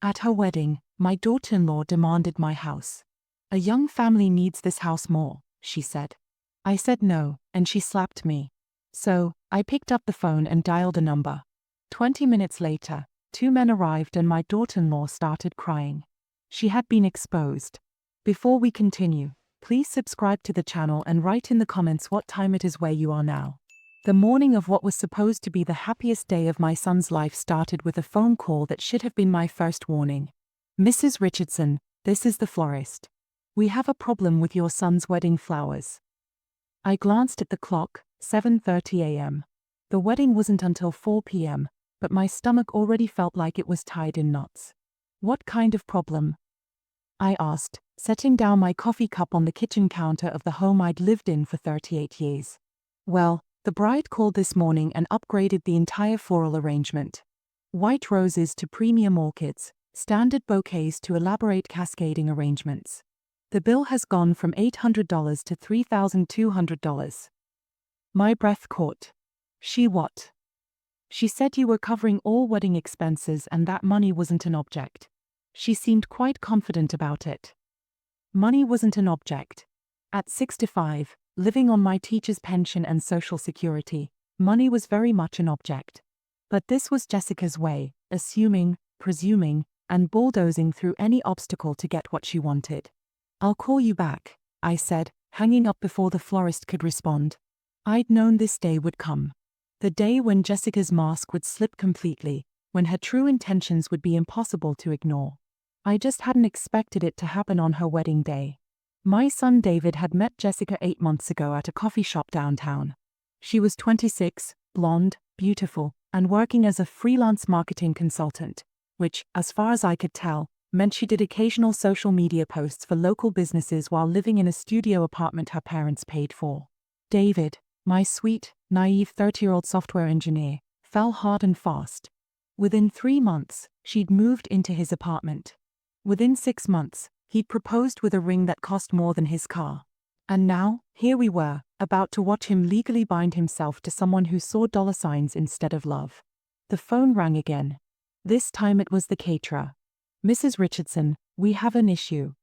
At her wedding, my daughter-in-law demanded my house. A young family needs this house more, she said. I said no, and she slapped me. So, I picked up the phone and dialed a number. 20 minutes later, 2 men arrived and my daughter-in-law started crying. She had been exposed. Before we continue, please subscribe to the channel and write in the comments what time it is where you are now. The morning of what was supposed to be the happiest day of my son's life started with a phone call that should have been my first warning. Mrs. Richardson, this is the florist. We have a problem with your son's wedding flowers. I glanced at the clock, 7:30 a.m. The wedding wasn't until 4 p.m., but my stomach already felt like it was tied in knots. What kind of problem? I asked, setting down my coffee cup on the kitchen counter of the home I'd lived in for 38 years. Well, the bride called this morning and upgraded the entire floral arrangement. White roses to premium orchids, standard bouquets to elaborate cascading arrangements. The bill has gone from $800 to $3,200. My breath caught. She what? She said you were covering all wedding expenses and that money wasn't an object. She seemed quite confident about it. Money wasn't an object. At 65, living on my teacher's pension and Social Security, money was very much an object. But this was Jessica's way, assuming, presuming, and bulldozing through any obstacle to get what she wanted. I'll call you back, I said, hanging up before the florist could respond. I'd known this day would come. The day when Jessica's mask would slip completely, when her true intentions would be impossible to ignore. I just hadn't expected it to happen on her wedding day. My son David had met Jessica 8 months ago at a coffee shop downtown. She was 26, blonde, beautiful, and working as a freelance marketing consultant, which, as far as I could tell, meant she did occasional social media posts for local businesses while living in a studio apartment her parents paid for. David, my sweet, naive 30-year-old software engineer, fell hard and fast. Within 3 months, she'd moved into his apartment. Within 6 months, he'd proposed with a ring that cost more than his car. And now, here we were, about to watch him legally bind himself to someone who saw dollar signs instead of love. The phone rang again. This time it was the caterer. Mrs. Richardson, we have an issue.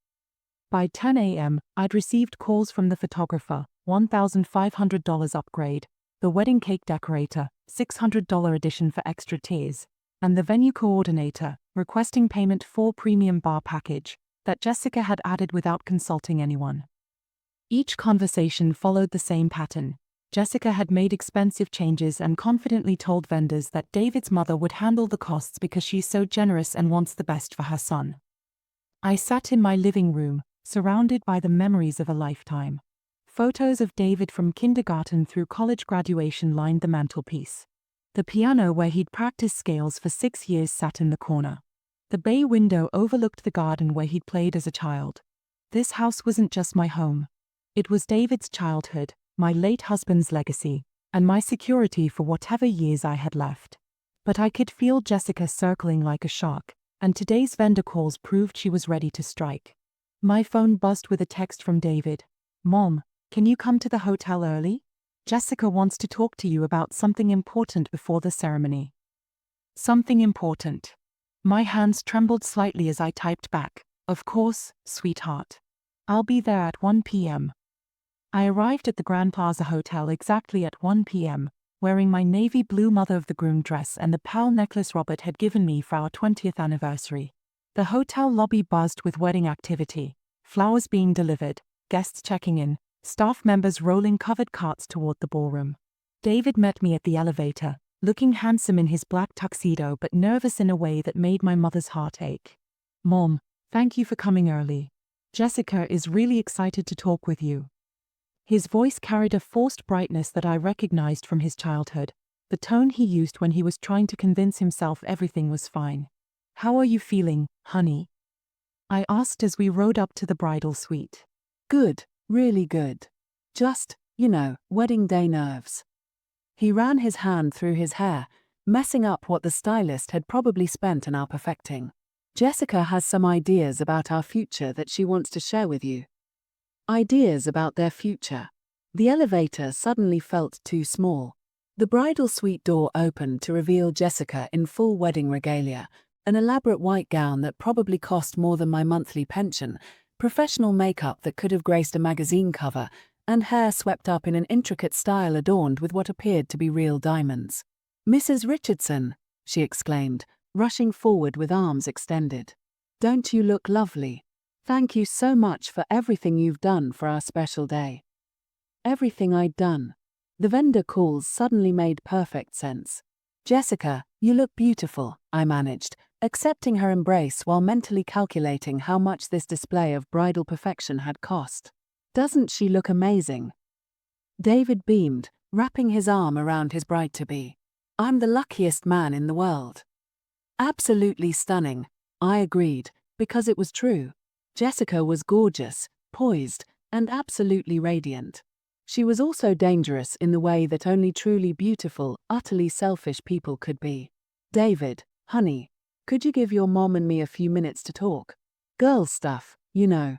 By 10 a.m., I'd received calls from the photographer, $1,500 upgrade, the wedding cake decorator, $600 addition for extra tiers, and the venue coordinator, requesting payment for premium bar package, that Jessica had added without consulting anyone. Each conversation followed the same pattern. Jessica had made expensive changes and confidently told vendors that David's mother would handle the costs because she's so generous and wants the best for her son. I sat in my living room, surrounded by the memories of a lifetime. Photos of David from kindergarten through college graduation lined the mantelpiece. The piano where he'd practiced scales for 6 years sat in the corner. The bay window overlooked the garden where he'd played as a child. This house wasn't just my home. It was David's childhood, my late husband's legacy, and my security for whatever years I had left. But I could feel Jessica circling like a shark, and today's vendor calls proved she was ready to strike. My phone buzzed with a text from David. Mom, can you come to the hotel early? Jessica wants to talk to you about something important before the ceremony. Something important. My hands trembled slightly as I typed back, of course, sweetheart. I'll be there at 1 p.m. I arrived at the Grand Plaza Hotel exactly at 1 p.m., wearing my navy blue mother of the groom dress and the pearl necklace Robert had given me for our 20th anniversary. The hotel lobby buzzed with wedding activity, flowers being delivered, guests checking in, staff members rolling covered carts toward the ballroom. David met me at the elevator, looking handsome in his black tuxedo but nervous in a way that made my mother's heart ache. Mom, thank you for coming early. Jessica is really excited to talk with you. His voice carried a forced brightness that I recognized from his childhood, the tone he used when he was trying to convince himself everything was fine. How are you feeling, honey? I asked as we rode up to the bridal suite. Good, really good. Just, wedding day nerves. He ran his hand through his hair, messing up what the stylist had probably spent an hour perfecting. Jessica has some ideas about our future that she wants to share with you. Ideas about their future. The elevator suddenly felt too small. The bridal suite door opened to reveal Jessica in full wedding regalia, An elaborate white gown that probably cost more than my monthly pension, professional makeup that could have graced a magazine cover, and hair swept up in an intricate style adorned with what appeared to be real diamonds. "Mrs. Richardson," she exclaimed, rushing forward with arms extended. "Don't you look lovely? Thank you so much for everything you've done for our special day." Everything I'd done. The vendor calls suddenly made perfect sense. "Jessica, you look beautiful," I managed, accepting her embrace while mentally calculating how much this display of bridal perfection had cost. "Doesn't she look amazing?" David beamed, wrapping his arm around his bride-to-be. "I'm the luckiest man in the world." "Absolutely stunning," I agreed, because it was true. Jessica was gorgeous, poised, and absolutely radiant. She was also dangerous in the way that only truly beautiful, utterly selfish people could be. "David, honey, could you give your mom and me a few minutes to talk? Girl stuff, you know."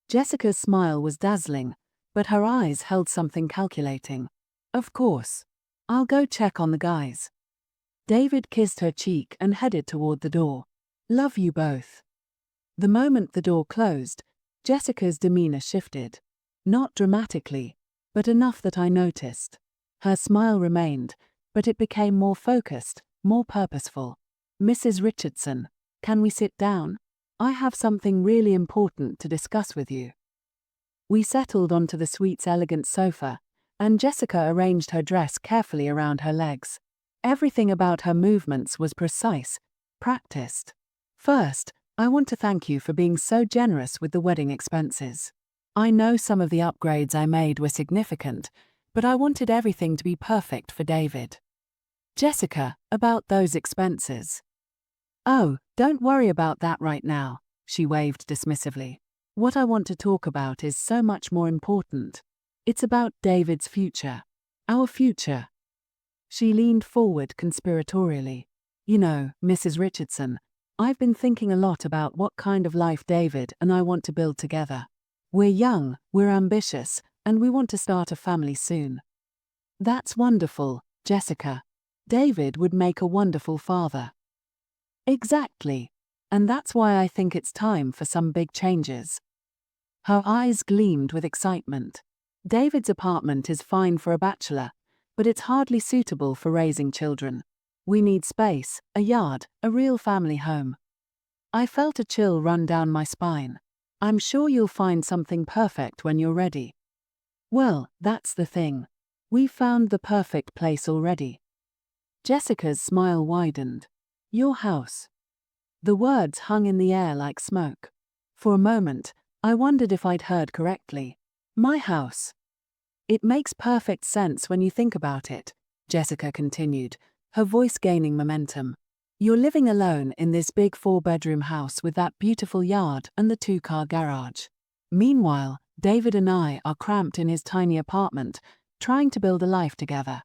Jessica's smile was dazzling, but her eyes held something calculating. "Of course. I'll go check on the guys." David kissed her cheek and headed toward the door. "Love you both." The moment the door closed, Jessica's demeanor shifted. Not dramatically, but enough that I noticed. Her smile remained, but it became more focused, more purposeful. "Mrs. Richardson, can we sit down? I have something really important to discuss with you." We settled onto the suite's elegant sofa, and Jessica arranged her dress carefully around her legs. Everything about her movements was precise, practiced. "First, I want to thank you for being so generous with the wedding expenses. I know some of the upgrades I made were significant, but I wanted everything to be perfect for David." "Jessica, about those expenses." "Oh, don't worry about that right now," she waved dismissively. "What I want to talk about is so much more important. It's about David's future. Our future." She leaned forward conspiratorially. "You know, Mrs. Richardson, I've been thinking a lot about what kind of life David and I want to build together. We're young, we're ambitious, and we want to start a family soon." "That's wonderful, Jessica. David would make a wonderful father." "Exactly. And that's why I think it's time for some big changes." Her eyes gleamed with excitement. "David's apartment is fine for a bachelor, but it's hardly suitable for raising children. We need space, a yard, a real family home." I felt a chill run down my spine. "I'm sure you'll find something perfect when you're ready." "Well, that's the thing. We've found the perfect place already." Jessica's smile widened. "Your house." The words hung in the air like smoke. For a moment, I wondered if I'd heard correctly. "My house." "It makes perfect sense when you think about it," Jessica continued, her voice gaining momentum. "You're living alone in this big 4-bedroom house with that beautiful yard and the 2-car garage. Meanwhile, David and I are cramped in his tiny apartment, trying to build a life together."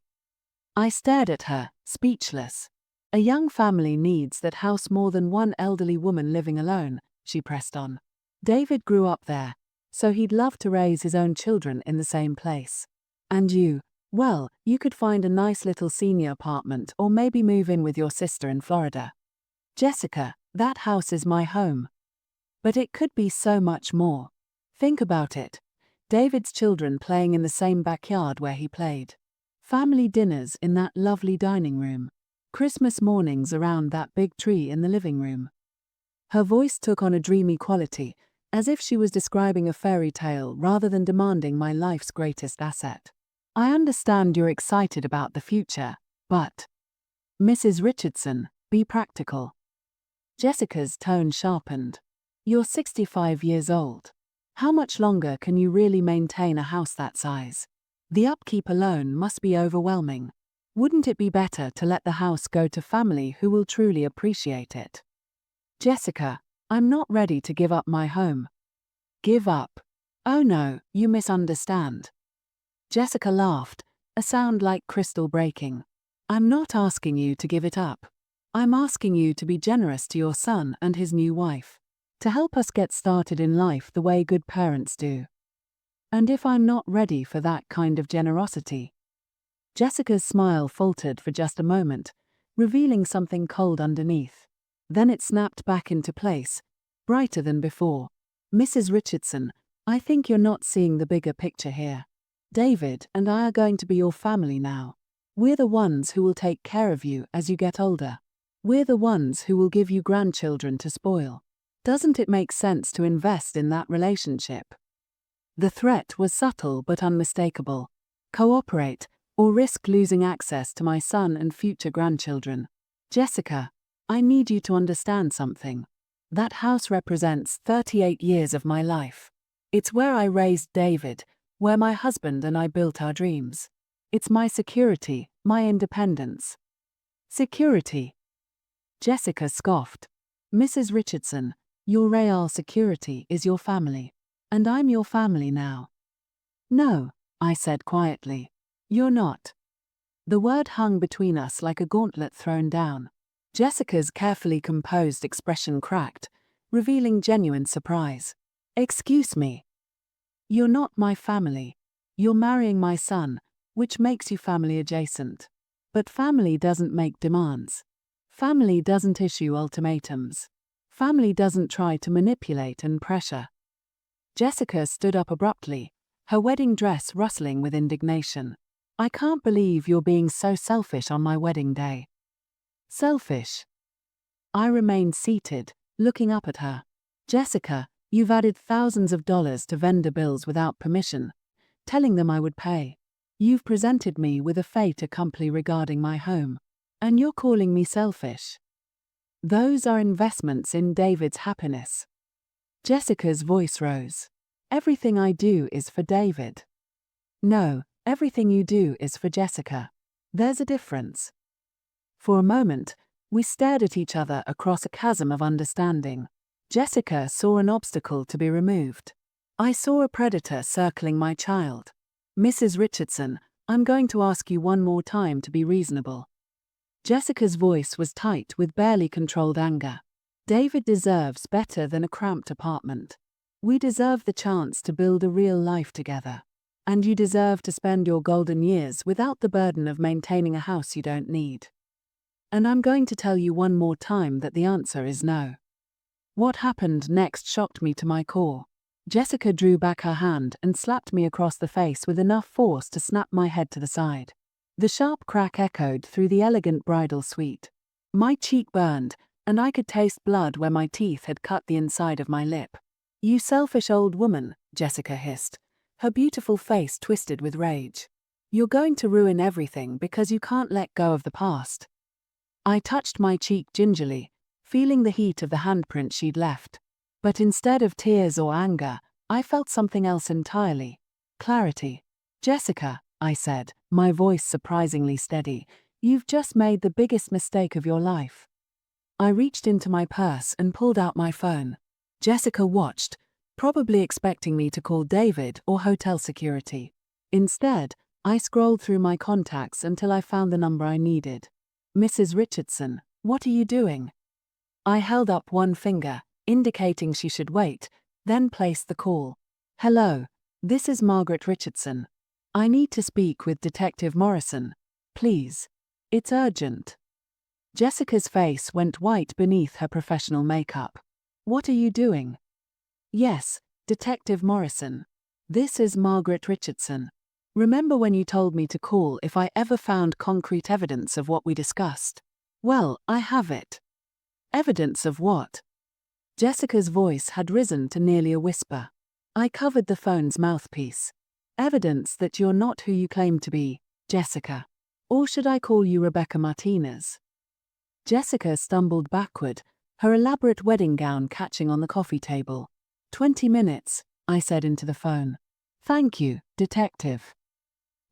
I stared at her, speechless. "A young family needs that house more than one elderly woman living alone," she pressed on. "David grew up there, so he'd love to raise his own children in the same place. And you, well, you could find a nice little senior apartment or maybe move in with your sister in Florida." "Jessica, that house is my home." "But it could be so much more. Think about it. David's children playing in the same backyard where he played. Family dinners in that lovely dining room. Christmas mornings around that big tree in the living room." Her voice took on a dreamy quality, as if she was describing a fairy tale rather than demanding my life's greatest asset. "I understand you're excited about the future, but Mrs. Richardson, be practical." Jessica's tone sharpened. "You're 65 years old. How much longer can you really maintain a house that size? The upkeep alone must be overwhelming. Wouldn't it be better to let the house go to family who will truly appreciate it?" "Jessica, I'm not ready to give up my home." "Give up? Oh no, you misunderstand." Jessica laughed, a sound like crystal breaking. "I'm not asking you to give it up. I'm asking you to be generous to your son and his new wife, to help us get started in life the way good parents do." "And if I'm not ready for that kind of generosity?" Jessica's smile faltered for just a moment, revealing something cold underneath. Then it snapped back into place, brighter than before. Mrs. Richardson, I think you're not seeing the bigger picture here. David and I are going to be your family now. We're the ones who will take care of you as you get older. We're the ones who will give you grandchildren to spoil. Doesn't it make sense to invest in that relationship? The threat was subtle but unmistakable. Cooperate, or risk losing access to my son and future grandchildren. Jessica, I need you to understand something. That house represents 38 years of my life. It's where I raised David, where my husband and I built our dreams. It's my security, my independence. Security. Jessica scoffed. Mrs. Richardson, your real security is your family. And I'm your family now. No, I said quietly. You're not. The word hung between us like a gauntlet thrown down. Jessica's carefully composed expression cracked, revealing genuine surprise. Excuse me. You're not my family. You're marrying my son, which makes you family adjacent. But family doesn't make demands. Family doesn't issue ultimatums. Family doesn't try to manipulate and pressure. Jessica stood up abruptly, her wedding dress rustling with indignation. I can't believe you're being so selfish on my wedding day. Selfish. I remained seated, looking up at her. Jessica, you've added thousands of dollars to vendor bills without permission, telling them I would pay. You've presented me with a fait accompli regarding my home. And you're calling me selfish. Those are investments in David's happiness. Jessica's voice rose. Everything I do is for David. No, everything you do is for Jessica. There's a difference. For a moment, we stared at each other across a chasm of understanding. Jessica saw an obstacle to be removed. I saw a predator circling my child. Mrs. Richardson, I'm going to ask you one more time to be reasonable. Jessica's voice was tight with barely controlled anger. David deserves better than a cramped apartment. We deserve the chance to build a real life together. And you deserve to spend your golden years without the burden of maintaining a house you don't need. And I'm going to tell you one more time that the answer is no. What happened next shocked me to my core. Jessica drew back her hand and slapped me across the face with enough force to snap my head to the side. The sharp crack echoed through the elegant bridal suite. My cheek burned, and I could taste blood where my teeth had cut the inside of my lip. You selfish old woman, Jessica hissed, her beautiful face twisted with rage. You're going to ruin everything because you can't let go of the past. I touched my cheek gingerly, feeling the heat of the handprint she'd left. But instead of tears or anger, I felt something else entirely. Clarity. Jessica, I said, my voice surprisingly steady, you've just made the biggest mistake of your life. I reached into my purse and pulled out my phone. Jessica watched, probably expecting me to call David or hotel security. Instead, I scrolled through my contacts until I found the number I needed. Mrs. Richardson, what are you doing? I held up one finger, indicating she should wait, then placed the call. Hello, this is Margaret Richardson. I need to speak with Detective Morrison. Please. It's urgent. Jessica's face went white beneath her professional makeup. What are you doing? Yes, Detective Morrison. This is Margaret Richardson. Remember when you told me to call if I ever found concrete evidence of what we discussed? Well, I have it. Evidence of what? Jessica's voice had risen to nearly a whisper. I covered the phone's mouthpiece. Evidence that you're not who you claim to be, Jessica. Or should I call you Rebecca Martinez? Jessica stumbled backward, her elaborate wedding gown catching on the coffee table. 20 minutes, I said into the phone. Thank you, Detective.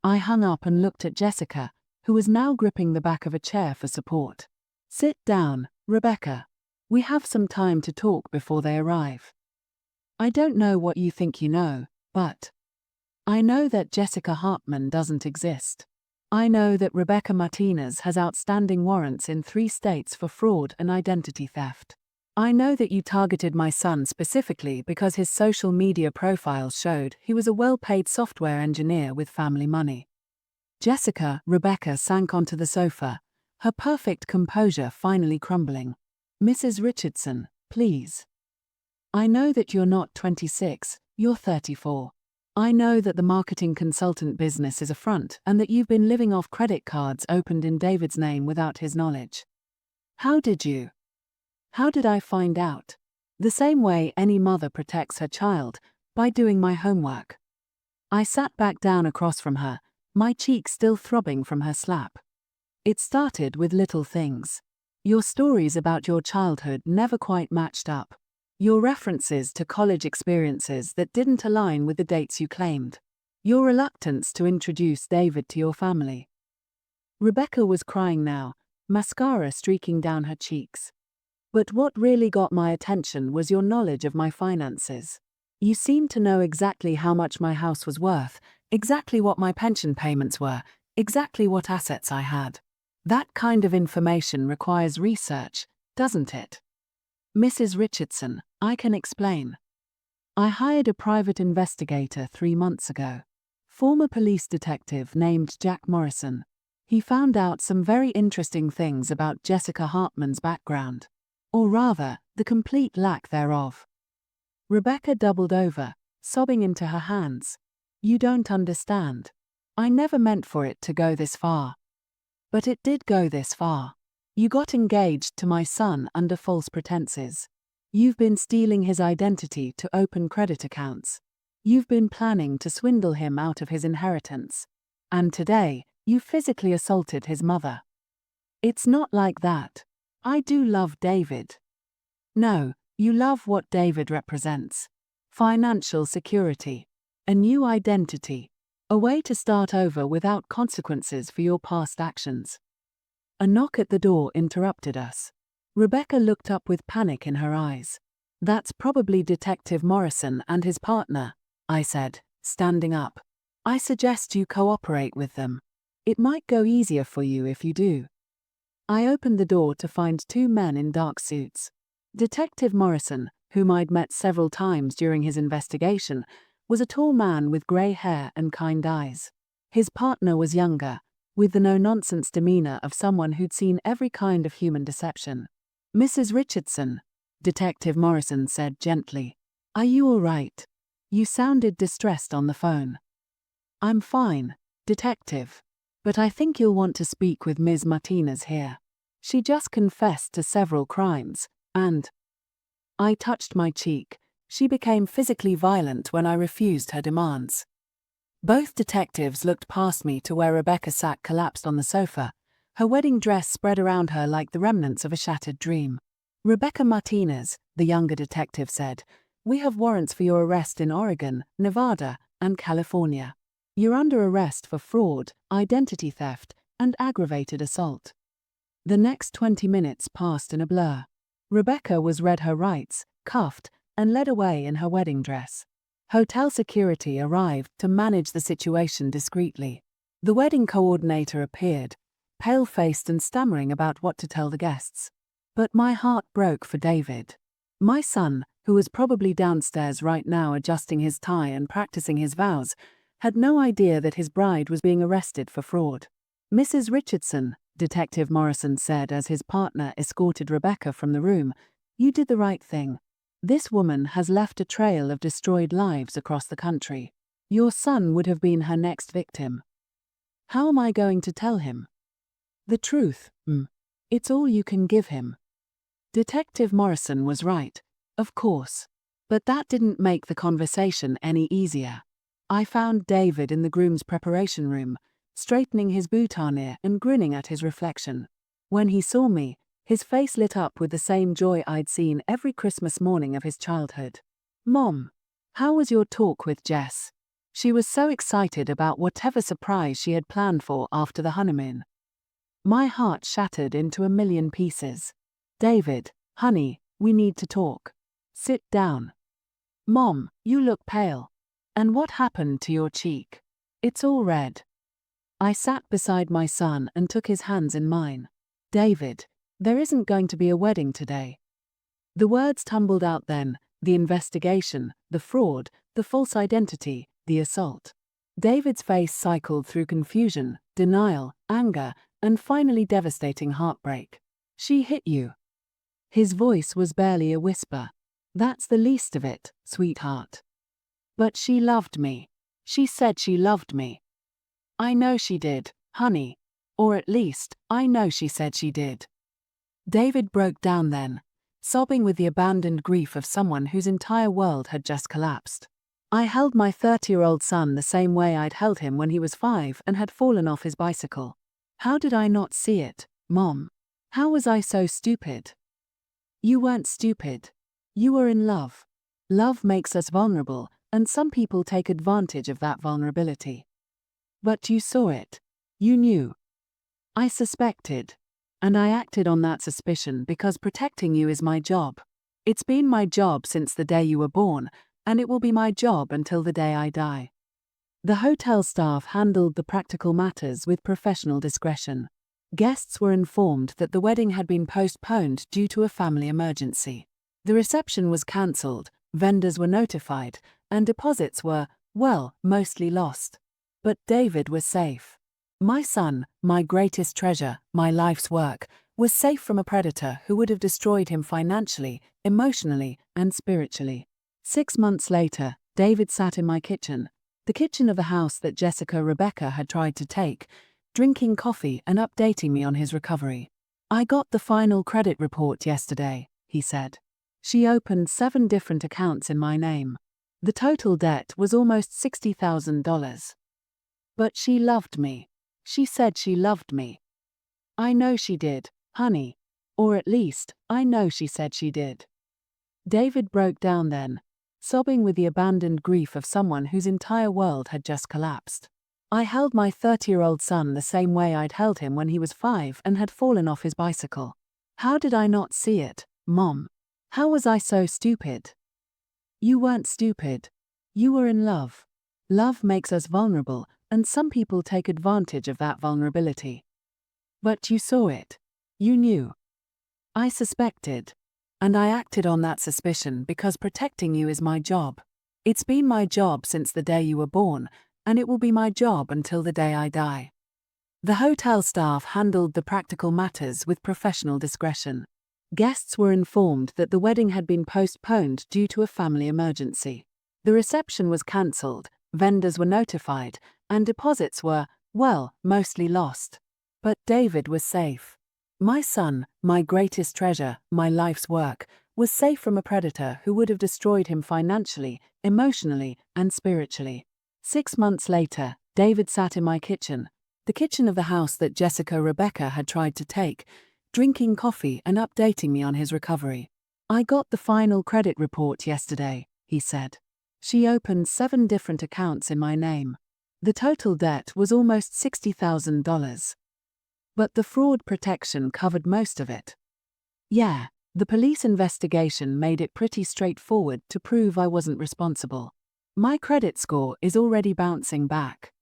I hung up and looked at Jessica, who was now gripping the back of a chair for support. Sit down, Rebecca. We have some time to talk before they arrive. I don't know what you think you know, but I know that Jessica Hartman doesn't exist. I know that Rebecca Martinez has outstanding warrants in 3 states for fraud and identity theft. I know that you targeted my son specifically because his social media profiles showed he was a well-paid software engineer with family money. Rebecca sank onto the sofa, her perfect composure finally crumbling. Mrs. Richardson, please. I know that you're not 26, you're 34. I know that the marketing consultant business is a front and that you've been living off credit cards opened in David's name without his knowledge. How did you? How did I find out? The same way any mother protects her child, by doing my homework. I sat back down across from her, my cheek still throbbing from her slap. It started with little things. Your stories about your childhood never quite matched up. Your references to college experiences that didn't align with the dates you claimed. Your reluctance to introduce David to your family. Rebecca was crying now, mascara streaking down her cheeks. But what really got my attention was your knowledge of my finances. You seemed to know exactly how much my house was worth, exactly what my pension payments were, exactly what assets I had. That kind of information requires research, doesn't it? Mrs. Richardson, I can explain. I hired a private investigator 3 months ago. Former police detective named Jack Morrison. He found out some very interesting things about Jessica Hartman's background. Or rather, the complete lack thereof. Rebecca doubled over, sobbing into her hands. You don't understand. I never meant for it to go this far. But it did go this far. You got engaged to my son under false pretenses. You've been stealing his identity to open credit accounts. You've been planning to swindle him out of his inheritance. And today, you physically assaulted his mother. It's not like that. I do love David. No, you love what David represents. Financial security. A new identity. A way to start over without consequences for your past actions. A knock at the door interrupted us. Rebecca looked up with panic in her eyes. That's probably Detective Morrison and his partner, I said, standing up. I suggest you cooperate with them. It might go easier for you if you do. I opened the door to find 2 men in dark suits. Detective Morrison, whom I'd met several times during his investigation, was a tall man with grey hair and kind eyes. His partner was younger, with the no-nonsense demeanor of someone who'd seen every kind of human deception. Mrs. Richardson, Detective Morrison said gently, are you all right? You sounded distressed on the phone. I'm fine, Detective. But I think you'll want to speak with Ms. Martinez here. She just confessed to several crimes, and... I touched my cheek. She became physically violent when I refused her demands. Both detectives looked past me to where Rebecca sat collapsed on the sofa, her wedding dress spread around her like the remnants of a shattered dream. Rebecca Martinez, the younger detective said, we have warrants for your arrest in Oregon, Nevada, and California. You're under arrest for fraud, identity theft, and aggravated assault. The next 20 minutes passed in a blur. Rebecca was read her rights, cuffed, and led away in her wedding dress. Hotel security arrived to manage the situation discreetly. The wedding coordinator appeared, pale-faced and stammering about what to tell the guests. But my heart broke for David. My son, who was probably downstairs right now adjusting his tie and practicing his vows, had no idea that his bride was being arrested for fraud. Mrs. Richardson, Detective Morrison said as his partner escorted Rebecca from the room, you did the right thing. This woman has left a trail of destroyed lives across the country. Your son would have been her next victim. How am I going to tell him? The truth, It's all you can give him. Detective Morrison was right, of course. But that didn't make the conversation any easier. I found David in the groom's preparation room, straightening his boutonniere and grinning at his reflection. When he saw me, his face lit up with the same joy I'd seen every Christmas morning of his childhood. Mom, how was your talk with Jess? She was so excited about whatever surprise she had planned for after the honeymoon. My heart shattered into a million pieces. David, honey, we need to talk. Sit down. Mom, you look pale. And what happened to your cheek? It's all red. I sat beside my son and took his hands in mine. David, there isn't going to be a wedding today. The words tumbled out then, the investigation, the fraud, the false identity, the assault. David's face cycled through confusion, denial, anger, and finally devastating heartbreak. She hit you. His voice was barely a whisper. That's the least of it, sweetheart. But she loved me. She said she loved me. I know she did, honey. Or at least, I know she said she did. David broke down then, sobbing with the abandoned grief of someone whose entire world had just collapsed. I held my 30-year-old son the same way I'd held him when he was 5 and had fallen off his bicycle. How did I not see it, Mom? How was I so stupid? You weren't stupid. You were in love. Love makes us vulnerable, and some people take advantage of that vulnerability. But you saw it. You knew. I suspected. And I acted on that suspicion because protecting you is my job. It's been my job since the day you were born, and it will be my job until the day I die. The hotel staff handled the practical matters with professional discretion. Guests were informed that the wedding had been postponed due to a family emergency. The reception was cancelled, vendors were notified, and deposits were, well, mostly lost. But David was safe. My son, my greatest treasure, my life's work, was safe from a predator who would have destroyed him financially, emotionally, and spiritually. 6 months later, David sat in my kitchen, the kitchen of the house that Rebecca had tried to take, drinking coffee and updating me on his recovery. I got the final credit report yesterday, he said. She opened 7 different accounts in my name. The total debt was almost $60,000. But she loved me. She said she loved me. I know she did, honey. Or at least, I know she said she did. David broke down then, sobbing with the abandoned grief of someone whose entire world had just collapsed. I held my 30-year-old son the same way I'd held him when he was 5 and had fallen off his bicycle. How did I not see it, Mom? How was I so stupid? You weren't stupid. You were in love. Love makes us vulnerable, and some people take advantage of that vulnerability. But you saw it. You knew. I suspected. And I acted on that suspicion because protecting you is my job. It's been my job since the day you were born, and it will be my job until the day I die. The hotel staff handled the practical matters with professional discretion. Guests were informed that the wedding had been postponed due to a family emergency. The reception was cancelled, vendors were notified, and deposits were, well, mostly lost. But David was safe. My son, my greatest treasure, my life's work, was safe from a predator who would have destroyed him financially, emotionally, and spiritually. 6 months later, David sat in my kitchen, the kitchen of the house that Rebecca had tried to take, drinking coffee and updating me on his recovery. I got the final credit report yesterday, he said. She opened 7 different accounts in my name. The total debt was almost $60,000. But the fraud protection covered most of it. Yeah, the police investigation made it pretty straightforward to prove I wasn't responsible. My credit score is already bouncing back.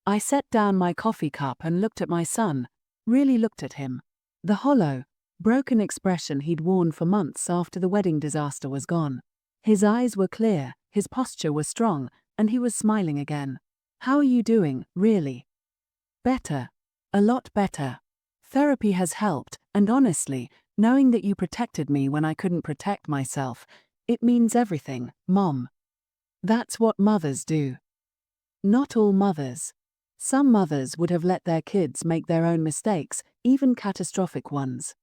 I set down my coffee cup and looked at my son, really looked at him. The hollow, broken expression he'd worn for months after the wedding disaster was gone. His eyes were clear, his posture was strong, and he was smiling again. How are you doing, really? Better. A lot better. Therapy has helped, and honestly, knowing that you protected me when I couldn't protect myself, it means everything, Mom. That's what mothers do. Not all mothers. Some mothers would have let their kids make their own mistakes, even catastrophic ones.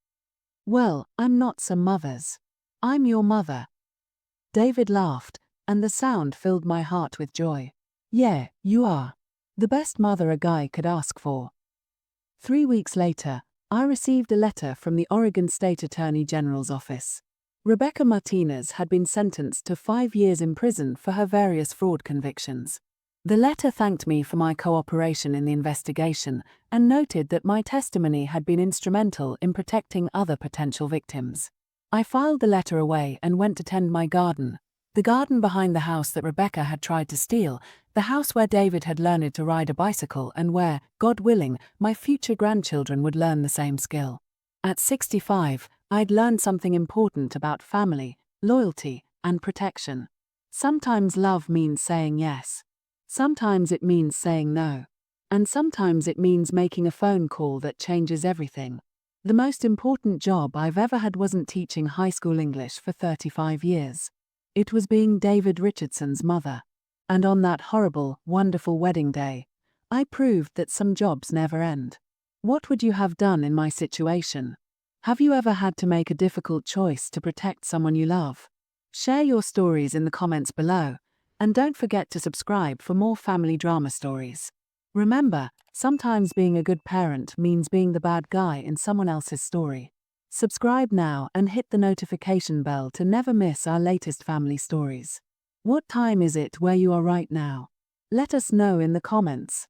Well, I'm not some mothers. I'm your mother. David laughed, and the sound filled my heart with joy. Yeah, you are. The best mother a guy could ask for. 3 weeks later, I received a letter from the Oregon State Attorney General's office. Rebecca Martinez had been sentenced to 5 years in prison for her various fraud convictions. The letter thanked me for my cooperation in the investigation and noted that my testimony had been instrumental in protecting other potential victims. I filed the letter away and went to tend my garden, the garden behind the house that Rebecca had tried to steal, the house where David had learned to ride a bicycle and where, God willing, my future grandchildren would learn the same skill. At 65, I'd learned something important about family, loyalty, and protection. Sometimes love means saying yes. Sometimes it means saying no. And sometimes it means making a phone call that changes everything. The most important job I've ever had wasn't teaching high school English for 35 years. It was being David Richardson's mother. And on that horrible, wonderful wedding day, I proved that some jobs never end. What would you have done in my situation? Have you ever had to make a difficult choice to protect someone you love? Share your stories in the comments below, and don't forget to subscribe for more family drama stories. Remember, sometimes being a good parent means being the bad guy in someone else's story. Subscribe now and hit the notification bell to never miss our latest family stories. What time is it where you are right now? Let us know in the comments.